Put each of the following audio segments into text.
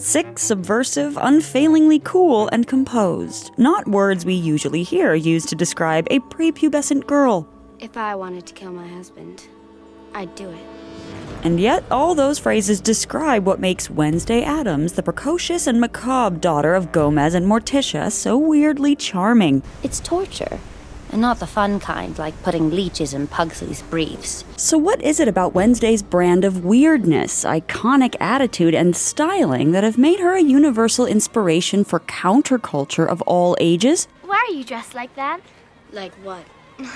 Sick, subversive, unfailingly cool, and composed. Not words we usually hear used to describe a prepubescent girl. If I wanted to kill my husband, I'd do it. And yet, all those phrases describe what makes Wednesday Addams, the precocious and macabre daughter of Gomez and Morticia, so weirdly charming. It's torture, and not the fun kind, like putting leeches in Pugsley's briefs. So what is it about Wednesday's brand of weirdness, iconic attitude, and styling that have made her a universal inspiration for counterculture of all ages? Why are you dressed like that? Like what?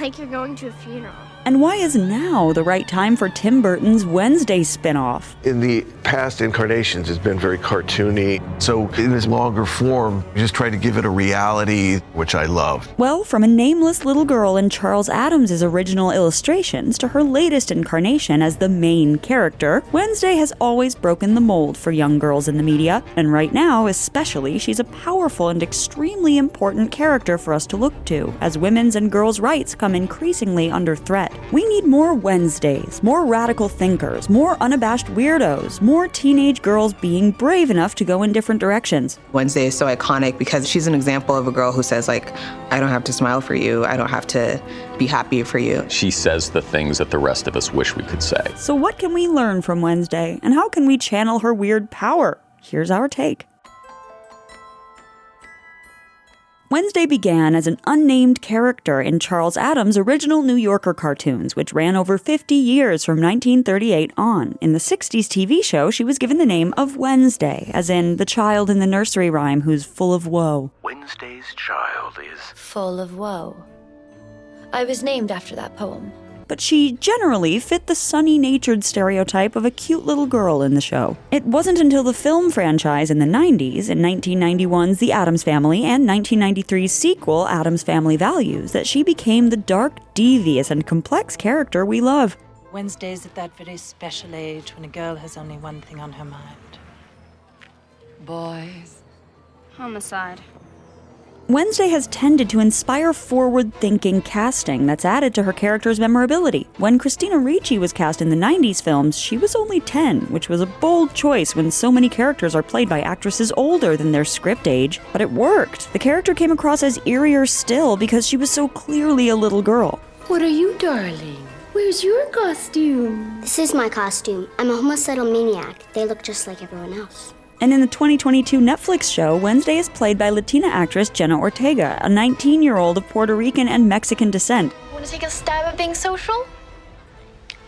Like you're going to a funeral. And why is now the right time for Tim Burton's Wednesday spinoff? In the past incarnations, it's been very cartoony. So in this longer form, we just try to give it a reality, which I love. Well, from a nameless little girl in Charles Addams' original illustrations to her latest incarnation as the main character, Wednesday has always broken the mold for young girls in the media. And right now, especially, she's a powerful and extremely important character for us to look to, as women's and girls' rights come increasingly under threat. We need more Wednesdays, more radical thinkers, more unabashed weirdos, more teenage girls being brave enough to go in different directions. Wednesday is so iconic because she's an example of a girl who says, like, I don't have to smile for you, I don't have to be happy for you. She says the things that the rest of us wish we could say. So what can we learn from Wednesday, and how can we channel her weird power? Here's our take. Wednesday began as an unnamed character in Charles Addams' original New Yorker cartoons, which ran over 50 years from 1938 on. In the 60s TV show, she was given the name of Wednesday, as in the child in the nursery rhyme who's full of woe. Wednesday's child is Full of woe. I was named after that poem. But she generally fit the sunny-natured stereotype of a cute little girl in the show. It wasn't until the film franchise in the 90s, in 1991's The Addams Family and 1993's sequel, Addams Family Values, that she became the dark, devious, and complex character we love. Wednesday's at that very special age when a girl has only one thing on her mind. Boys. Homicide. Wednesday has tended to inspire forward-thinking casting that's added to her character's memorability. When Christina Ricci was cast in the 90s films, she was only 10, which was a bold choice when so many characters are played by actresses older than their script age. But it worked. The character came across as eerier still because she was so clearly a little girl. What are you, darling? Where's your costume? This is my costume. I'm a homicidal maniac. They look just like everyone else. And in the 2022 Netflix show, Wednesday is played by Latina actress Jenna Ortega, a 19-year-old of Puerto Rican and Mexican descent. Want to take a stab at being social?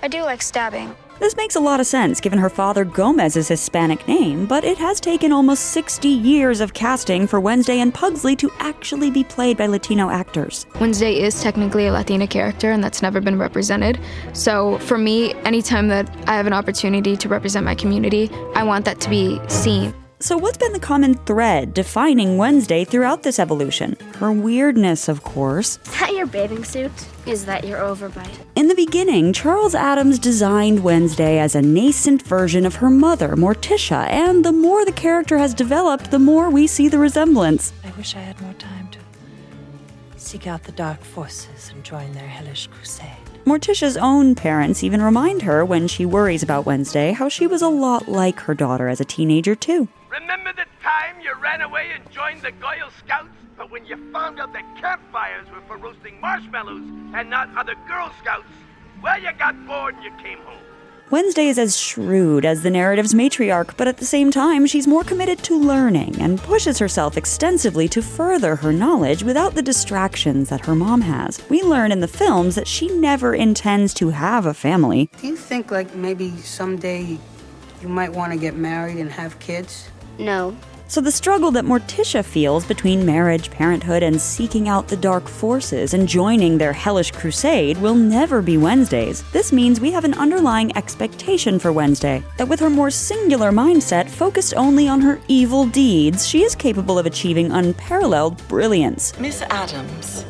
I do like stabbing. This makes a lot of sense given her father Gomez's Hispanic name, but it has taken almost 60 years of casting for Wednesday and Pugsley to actually be played by Latino actors. Wednesday is technically a Latina character, and that's never been represented. So for me, anytime that I have an opportunity to represent my community, I want that to be seen. So what's been the common thread defining Wednesday throughout this evolution? Her weirdness, of course. Is that your bathing suit? Is that your overbite? In the beginning, Charles Addams designed Wednesday as a nascent version of her mother, Morticia, and the more the character has developed, the more we see the resemblance. I wish I had more time to seek out the dark forces and join their hellish crusade. Morticia's own parents even remind her when she worries about Wednesday how she was a lot like her daughter as a teenager too. Remember the time you ran away and joined the Girl Scouts? But when you found out that campfires were for roasting marshmallows and not other Girl Scouts, well, you got bored and you came home. Wednesday is as shrewd as the narrative's matriarch, but at the same time, she's more committed to learning and pushes herself extensively to further her knowledge without the distractions that her mom has. We learn in the films that she never intends to have a family. Do you think, like, maybe someday you might want to get married and have kids? No. So the struggle that Morticia feels between marriage, parenthood, and seeking out the dark forces and joining their hellish crusade will never be Wednesday's. This means we have an underlying expectation for Wednesday, that with her more singular mindset focused only on her evil deeds, she is capable of achieving unparalleled brilliance. Miss Addams,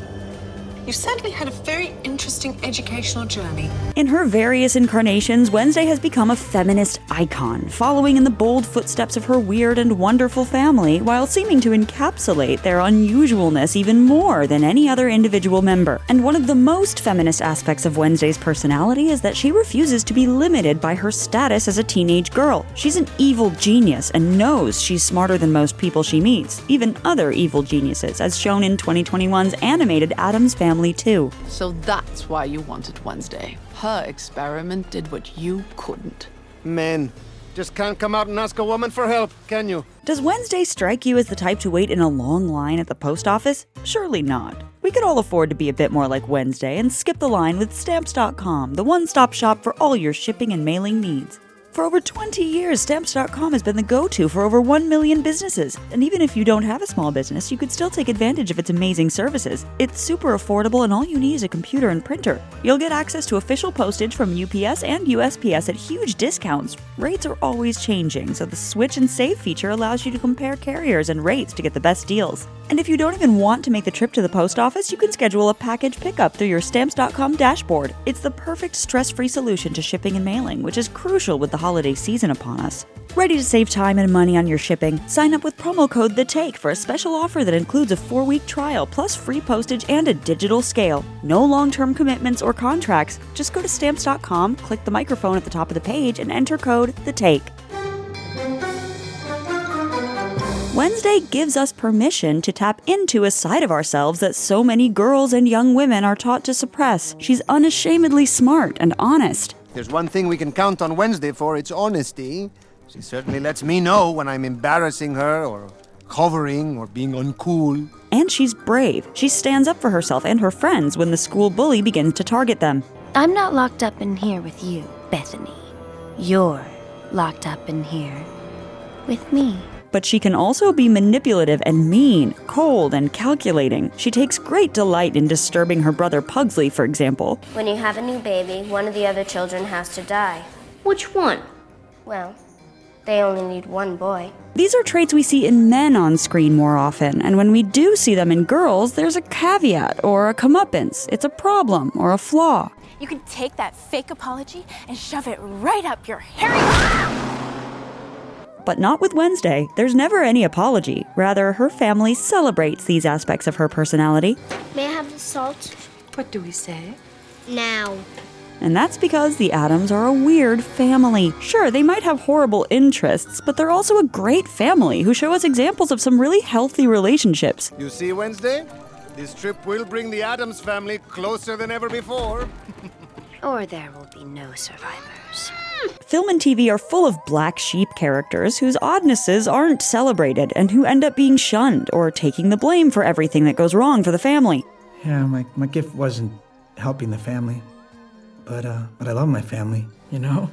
You've certainly had a very interesting educational journey. In her various incarnations, Wednesday has become a feminist icon, following in the bold footsteps of her weird and wonderful family, while seeming to encapsulate their unusualness even more than any other individual member. And one of the most feminist aspects of Wednesday's personality is that she refuses to be limited by her status as a teenage girl. She's an evil genius and knows she's smarter than most people she meets, even other evil geniuses, as shown in 2021's animated Addams Family 2. So that's why you wanted Wednesday. Her experiment did what you couldn't. Men just can't come out and ask a woman for help, can you? Does Wednesday strike you as the type to wait in a long line at the post office? Surely not. We could all afford to be a bit more like Wednesday and skip the line with Stamps.com, the one-stop shop for all your shipping and mailing needs. For over 20 years, Stamps.com has been the go-to for over 1 million businesses. And even if you don't have a small business, you could still take advantage of its amazing services. It's super affordable and all you need is a computer and printer. You'll get access to official postage from UPS and USPS at huge discounts. Rates are always changing, so the Switch and Save feature allows you to compare carriers and rates to get the best deals. And if you don't even want to make the trip to the post office, you can schedule a package pickup through your Stamps.com dashboard. It's the perfect stress-free solution to shipping and mailing, which is crucial with the holiday season upon us. Ready to save time and money on your shipping? Sign up with promo code THETAKE for a special offer that includes a 4-week trial, plus free postage and a digital scale. No long-term commitments or contracts. Just go to Stamps.com, click the microphone at the top of the page, and enter code THETAKE. Wednesday gives us permission to tap into a side of ourselves that so many girls and young women are taught to suppress. She's unashamedly smart and honest. There's one thing we can count on Wednesday for, it's honesty. She certainly lets me know when I'm embarrassing her or covering or being uncool. And she's brave. She stands up for herself and her friends when the school bully begins to target them. I'm not locked up in here with you, Bethany. You're locked up in here with me. But she can also be manipulative and mean, cold and calculating. She takes great delight in disturbing her brother Pugsley, for example. When you have a new baby, one of the other children has to die. Which one? Well, they only need one boy. These are traits we see in men on screen more often, and when we do see them in girls, there's a caveat or a comeuppance. It's a problem or a flaw. You can take that fake apology and shove it right up your hairy... But not with Wednesday. There's never any apology. Rather, her family celebrates these aspects of her personality. May I have the salt? What do we say? Now. And that's because the Addams are a weird family. Sure, they might have horrible interests, but they're also a great family who show us examples of some really healthy relationships. You see, Wednesday? This trip will bring the Addams family closer than ever before. Or there will be no survivors. Film and TV are full of black sheep characters whose oddnesses aren't celebrated and who end up being shunned or taking the blame for everything that goes wrong for the family. Yeah, my gift wasn't helping the family, but I love my family, you know?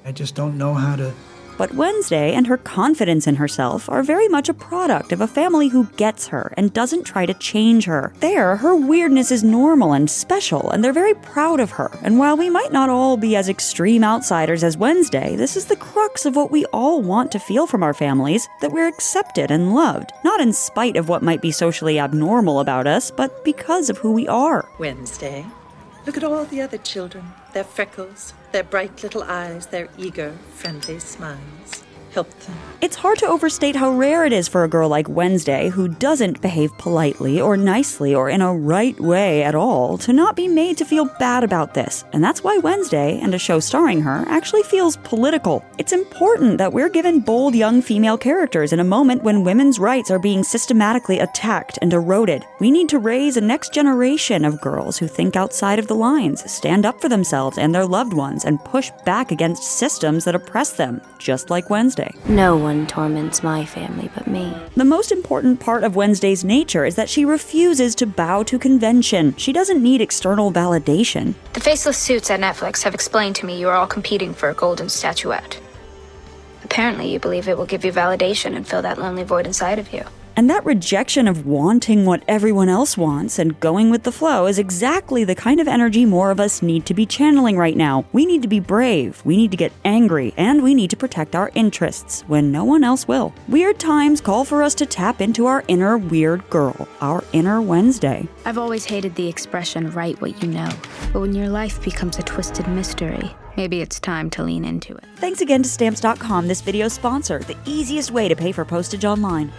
I just don't know how to... But Wednesday and her confidence in herself are very much a product of a family who gets her and doesn't try to change her. There, her weirdness is normal and special, and they're very proud of her. And while we might not all be as extreme outsiders as Wednesday, this is the crux of what we all want to feel from our families, that we're accepted and loved, not in spite of what might be socially abnormal about us, but because of who we are. Wednesday. Look at all the other children. Their freckles, their bright little eyes, their eager, friendly smiles. Help them. It's hard to overstate how rare it is for a girl like Wednesday, who doesn't behave politely or nicely or in a right way at all, to not be made to feel bad about this. And that's why Wednesday, and a show starring her, actually feels political. It's important that we're given bold young female characters in a moment when women's rights are being systematically attacked and eroded. We need to raise a next generation of girls who think outside of the lines, stand up for themselves and their loved ones, and push back against systems that oppress them, just like Wednesday. No one torments my family but me. The most important part of Wednesday's nature is that she refuses to bow to convention. She doesn't need external validation. The faceless suits at Netflix have explained to me you are all competing for a golden statuette. Apparently you believe it will give you validation and fill that lonely void inside of you. And that rejection of wanting what everyone else wants and going with the flow is exactly the kind of energy more of us need to be channeling right now. We need to be brave, we need to get angry, and we need to protect our interests when no one else will. Weird times call for us to tap into our inner weird girl, our inner Wednesday. I've always hated the expression, write what you know. But when your life becomes a twisted mystery, maybe it's time to lean into it. Thanks again to Stamps.com, this video's sponsor, the easiest way to pay for postage online.